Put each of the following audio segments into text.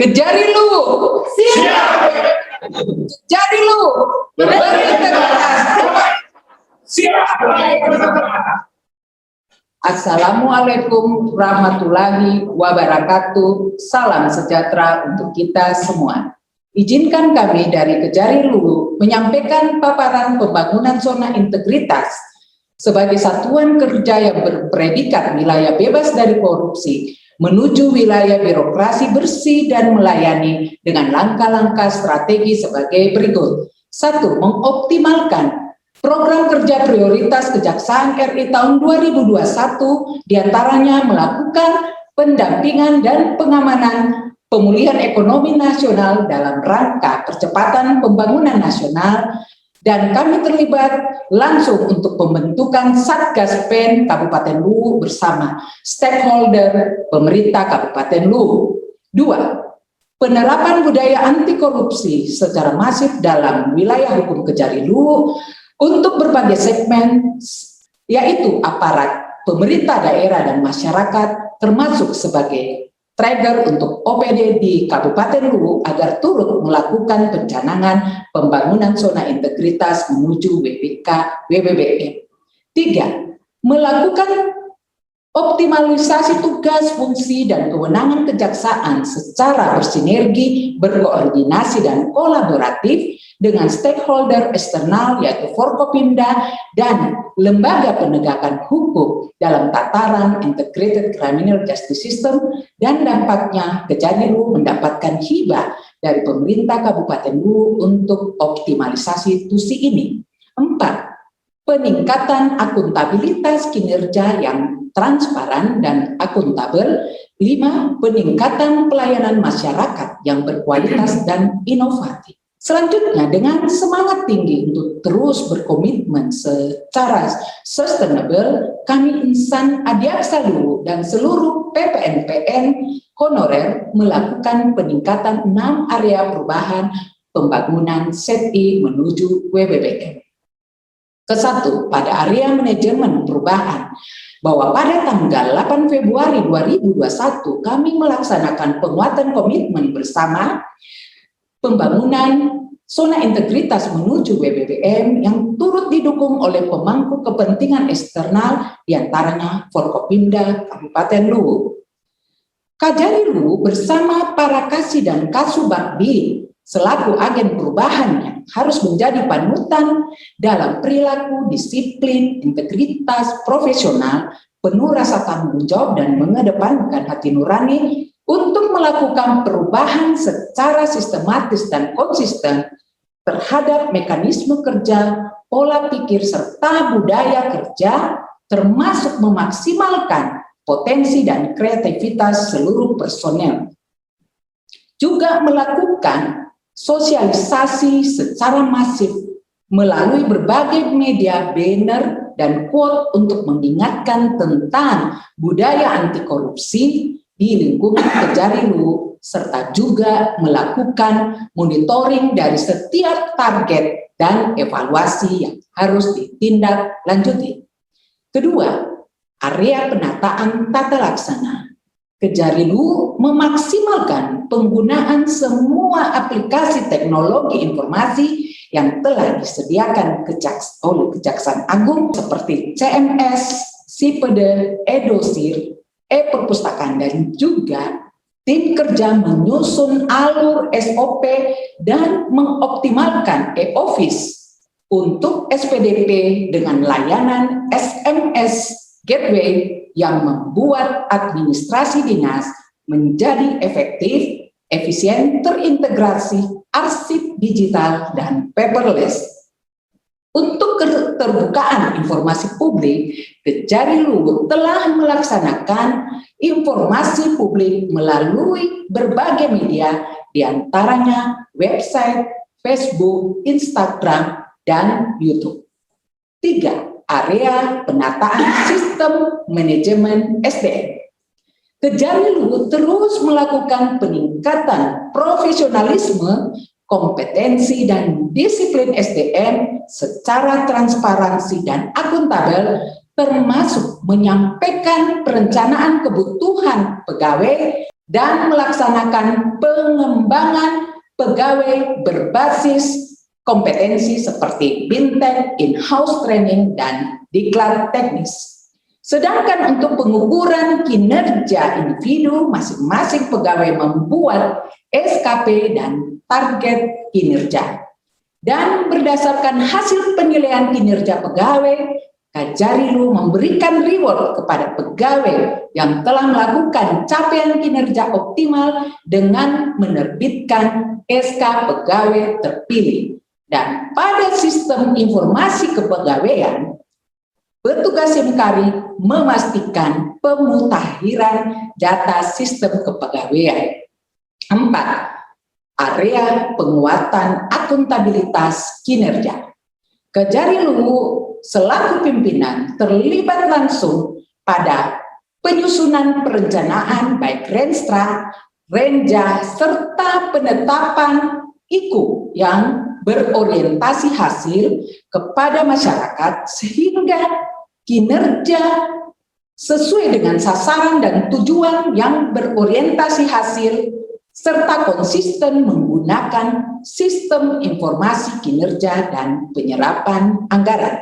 Kejari lu. Siap. Kejari lu. Berintegritas. Siap. Assalamualaikum warahmatullahi wabarakatuh. Salam sejahtera untuk kita semua. Izinkan kami dari Kejari Luwu menyampaikan paparan pembangunan zona integritas sebagai satuan kerja yang berpredikat wilayah bebas dari korupsi menuju wilayah birokrasi bersih dan melayani dengan langkah-langkah strategi sebagai berikut. 1. Mengoptimalkan program kerja prioritas Kejaksaan RI tahun 2021, diantaranya melakukan pendampingan dan pengamanan pemulihan ekonomi nasional dalam rangka percepatan pembangunan nasional, dan kami terlibat langsung untuk pembentukan Satgas PEN Kabupaten Luwu bersama stakeholder pemerintah Kabupaten Luwu. 2. Penerapan budaya anti korupsi secara masif dalam wilayah hukum Kejari Luwu untuk berbagai segmen, yaitu aparat, pemerintah daerah, dan masyarakat, termasuk sebagai trigger untuk OPD di Kabupaten Luwu agar turut melakukan pencanangan pembangunan zona integritas menuju WBBM. 3. Melakukan optimalisasi tugas, fungsi, dan kewenangan kejaksaan secara bersinergi, berkoordinasi, dan kolaboratif dengan stakeholder eksternal yaitu Forkopimda dan lembaga penegakan hukum dalam tataran Integrated Criminal Justice System, dan dampaknya Kejari Luwu mendapatkan hibah dari pemerintah Kabupaten Luwu untuk optimalisasi tusi ini. 4. Peningkatan akuntabilitas kinerja yang transparan dan akuntabel. 5. Peningkatan pelayanan masyarakat yang berkualitas dan inovatif. Selanjutnya, dengan semangat tinggi untuk terus berkomitmen secara sustainable, kami insan Adiaksa Luwu dan seluruh PPNPN honorer melakukan peningkatan 6 area perubahan pembangunan SETI menuju WBBM. Ke-1, pada area manajemen perubahan, bahwa pada tanggal 8 Februari 2021 kami melaksanakan penguatan komitmen bersama pembangunan zona integritas menuju WBBM yang turut didukung oleh pemangku kepentingan eksternal, diantaranya Forkopimda Kabupaten Luwu. Kejari Luwu bersama para Kasih dan Kasubagdi selaku agen perubahan yang harus menjadi panutan dalam perilaku, disiplin, integritas, profesional, penuh rasa tanggung jawab, dan mengedepankan hati nurani untuk melakukan perubahan secara sistematis dan konsisten terhadap mekanisme kerja, pola pikir, serta budaya kerja, termasuk memaksimalkan potensi dan kreativitas seluruh personel. Juga melakukan sosialisasi secara masif melalui berbagai media, banner, dan quote untuk mengingatkan tentang budaya anti korupsi di lingkungan Kejari Luwu, serta juga melakukan monitoring dari setiap target dan evaluasi yang harus ditindaklanjuti. Kedua, area penataan tata laksana. Kejari Luwu memaksimalkan penggunaan semua aplikasi teknologi informasi yang telah disediakan oleh Kejaksaan Agung seperti CMS, SIPEDE, eDosir, e-perpustakaan, dan juga tim kerja menyusun alur SOP dan mengoptimalkan e-office untuk SPDP dengan layanan SMS Gateway yang membuat administrasi dinas menjadi efektif, efisien, terintegrasi, arsip digital, dan paperless. Untuk keterbukaan informasi publik, Kejari Luwu telah melaksanakan informasi publik melalui berbagai media, diantaranya website, Facebook, Instagram, dan YouTube. 3. Area penataan sistem manajemen SDM. Kejari Luwu terus melakukan peningkatan profesionalisme, kompetensi, dan disiplin SDM secara transparansi dan akuntabel, termasuk menyampaikan perencanaan kebutuhan pegawai dan melaksanakan pengembangan pegawai berbasis kompetensi seperti BINTEK, in-house training, dan diklat teknis. Sedangkan untuk pengukuran kinerja individu, masing-masing pegawai membuat SKP dan target kinerja. Dan berdasarkan hasil penilaian kinerja pegawai, Kajarilu memberikan reward kepada pegawai yang telah melakukan capaian kinerja optimal dengan menerbitkan SK pegawai terpilih. Dan pada sistem informasi kepegawaian, petugas Simkari memastikan pemutakhiran data sistem kepegawaian. 4. Area penguatan akuntabilitas kinerja. Kajarilu selaku pimpinan terlibat langsung pada penyusunan perencanaan baik Renstra, Renja, serta penetapan IKU yang berorientasi hasil kepada masyarakat sehingga kinerja sesuai dengan sasaran dan tujuan yang berorientasi hasil serta konsisten menggunakan sistem informasi kinerja dan penyerapan anggaran.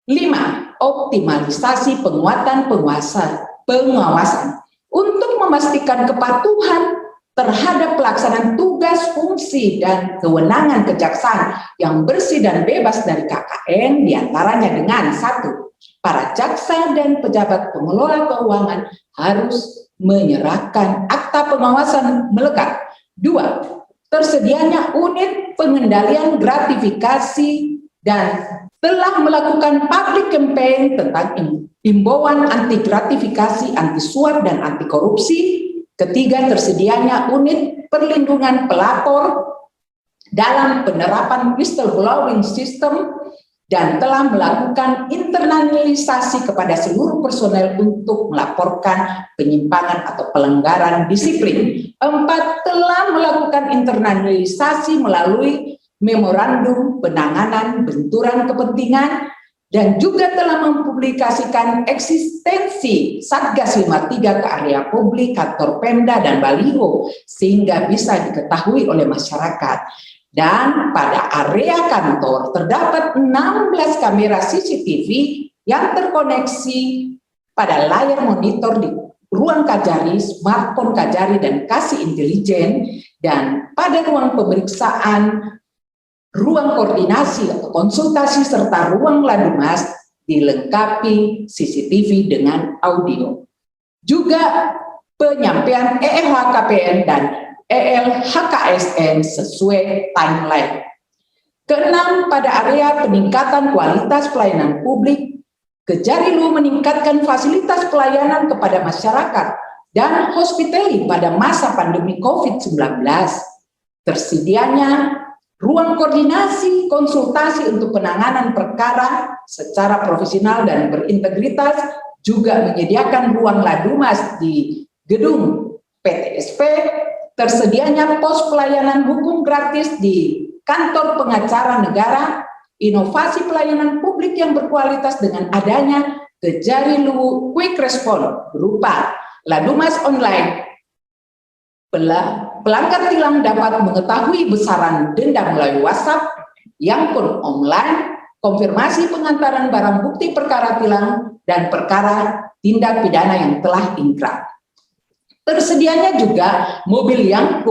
5. Optimalisasi penguatan pengawasan untuk memastikan kepatuhan terhadap pelaksanaan tugas, fungsi, dan kewenangan kejaksaan yang bersih dan bebas dari KKN, diantaranya dengan 1. Para jaksa dan pejabat pengelola keuangan harus menyerahkan akta pengawasan melekat. 2. Tersedianya unit pengendalian gratifikasi dan telah melakukan public campaign tentang himbauan anti gratifikasi, anti suap, dan anti korupsi. 3. Tersedianya unit perlindungan pelapor dalam penerapan whistleblowing system dan telah melakukan internalisasi kepada seluruh personel untuk melaporkan penyimpangan atau pelanggaran disiplin. 4. Telah melakukan internalisasi melalui memorandum penanganan benturan kepentingan dan juga telah mempublikasikan eksistensi Satgas 53 ke area publik, kantor Pemda, dan baliho sehingga bisa diketahui oleh masyarakat. Dan pada area kantor terdapat 16 kamera CCTV yang terkoneksi pada layar monitor di ruang Kajari, smartphone Kajari, dan kasih intelijen, dan pada ruang pemeriksaan, ruang koordinasi atau konsultasi, serta ruang ladumas dilengkapi CCTV dengan audio. Juga penyampaian ELHKPN dan ELHKSN sesuai timeline. 6. Pada area peningkatan kualitas pelayanan publik, Kajarilu meningkatkan fasilitas pelayanan kepada masyarakat dan hospitality pada masa pandemi COVID-19. Tersedianya ruang koordinasi konsultasi untuk penanganan perkara secara profesional dan berintegritas, juga menyediakan ruang ladumas di gedung PTSP, tersedianya pos pelayanan hukum gratis di kantor pengacara negara, inovasi pelayanan publik yang berkualitas dengan adanya Kajarilu Quick Response berupa ladumas online. Pelanggar tilang dapat mengetahui besaran denda melalui WhatsApp, yang pun online, konfirmasi pengantaran barang bukti perkara tilang, dan perkara tindak pidana yang telah ingkrah. Tersedianya juga mobil yang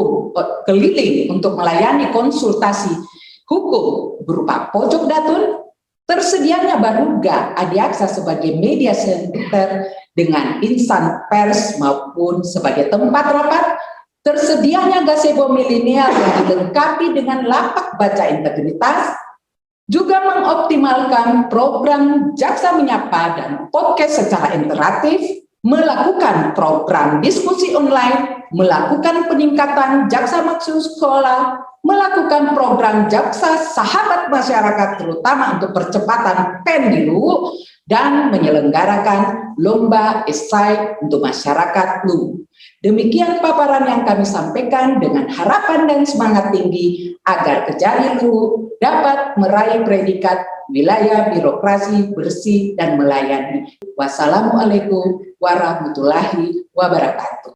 keliling untuk melayani konsultasi hukum berupa pojok datun. Tersedianya Baruga Adiaksa sebagai media center dengan insan pers maupun sebagai tempat rapat. Tersedianya gazebo milenial yang dilengkapi dengan lapak baca integritas, juga mengoptimalkan program Jaksa Menyapa dan podcast secara interaktif, melakukan program diskusi online, melakukan peningkatan jaksa maksud sekolah, melakukan program jaksa sahabat masyarakat terutama untuk percepatan pemilu, dan menyelenggarakan lomba esai untuk masyarakat luwu. Demikian paparan yang kami sampaikan dengan harapan dan semangat tinggi agar Kajarilu dapat meraih predikat wilayah birokrasi bersih dan melayani. Wassalamualaikum warahmatullahi wabarakatuh.